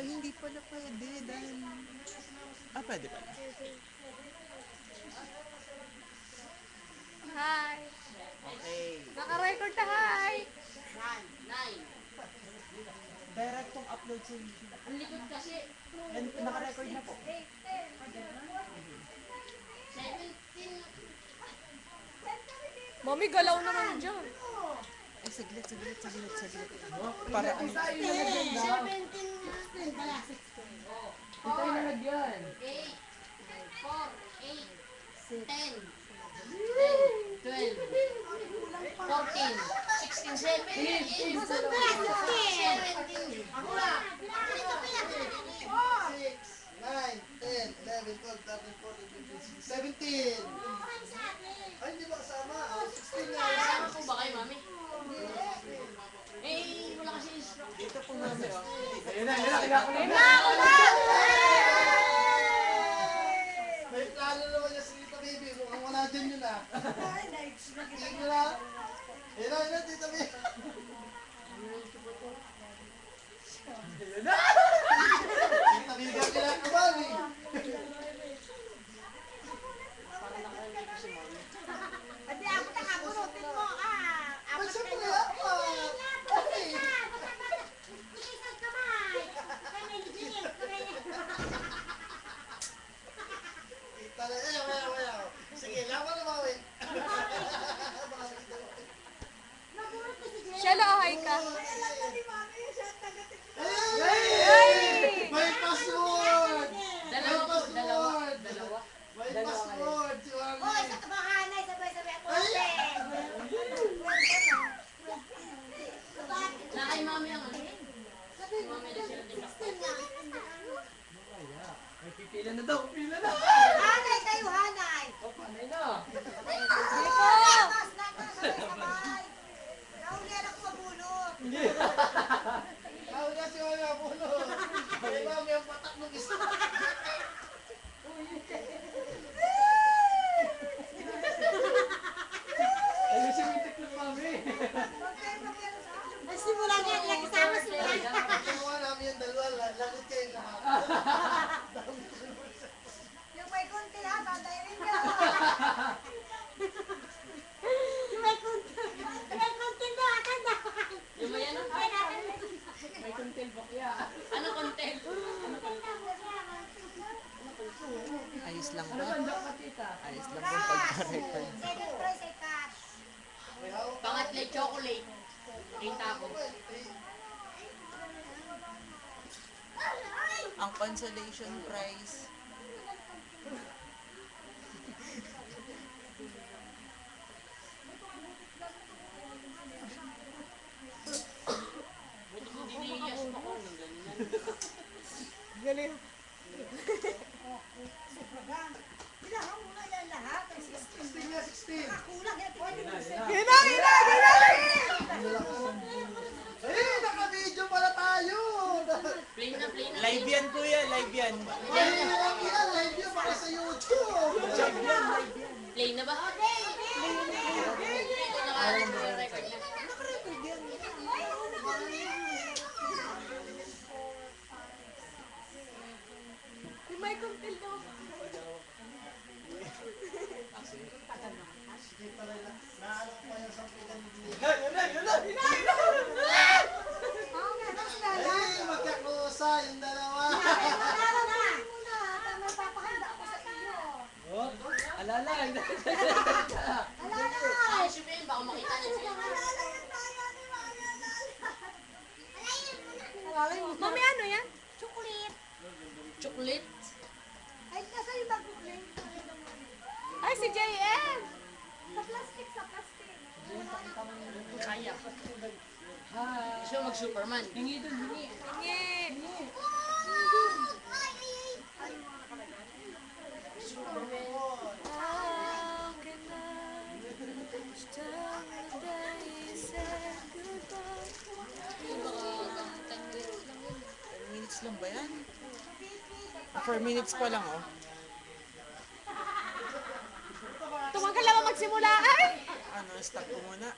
Ay, hindi pala pwede dahil... Ah, pwede pala. Hi! Okay. Naka-record na, hi! Direct pong upload sa YouTube. Ang likod kasi. And naka-record na po. 17. Mami, galaw naman dyan. Ay, saglit. Para ano? 17 na. Ito yung nalagyan. 8, 4, 8, 10, 12, 14, 16, 17, 17. Ako na. 9, 10, 11, 12, 13, 14, 15, 17. Ay, hindi ba kasama? 16 nga. Kasama po ba kayo, mami? Wala kasi instruction. Dito po namin. Ayun na, kinakalit. May plano naman niya si Tita Baby. Mukhang wala dyan yun ah. Tingin nyo na. Ayun na, Tita Baby. Tita Baby ka kinakabahan eh. Hindi ako nakabunutin mo, Ay, siyempre apat. Okay. Tita na, wala. Sige, laban na mawin. Shelo, hi ka. Hey! May password! Dalawa po, dalawa. May password si Hoy, Wally. sa kabahanay, sabay-sabay ako Ay! Na kay mami ang ano? Mami na sila din. May pipila na daw, pipila na. Hanay kayo, hanay! Oh, panay na. Dito! Lakas, sabay-sabay! Nauli anak ko mabulot! Ako na si Wally Apulo. May mami ang patak ng isa. Ayun si Mitik ng mami. Ay, simula niya, nakasama sila. Ginawa namin yung dalawa. Lagot kayo lahat. Yung may kunti ha, tatay rin niya. Yung may kunti na, tanda. Yung may ano? May kuntil bakya. Ano content? Ayos lang Ano ba? ba ang ka, tita? Ayos lang po pagka-record. Second prize ay cash. Pangatlo, chocolate. Kita ko. Ang consolation prize. Buti hindi niyas mo ko ng ganyan. Galing. Bilangan mo na yan lahat. 16 nga, 16. Kulang yan. Hina! Eh, naka-video pala tayo. Play na. Live yan kuya, live yan. Mahirap yan. Live yun para sa YouTube. Play na ba? Ito naka-record na. Yung may kuntil daw. Naano ko pa yung sampitan ni Glenn. Oo nga, tapos na. Ay, magkakusa yung dalawa. Tara na. May papakanda ako sa iyo. Oh, alala. Alalay! Ay, sabihin, baka makita niya siya. Mami, ano yan? Chocolate. Chocolate? Ay, nasa yung mag-bukling. Ay, si JM! Sa plastic, sa plastic. Kaya. Hi. Gusto mo mag-Superman? Hingi dun, hingi. Hingi! How can I stand the day you said goodbye? 10 minutes lang ba yan? 4 minutes pa lang oh. Tumagal lang magsimula ay! Ano, stop ko muna.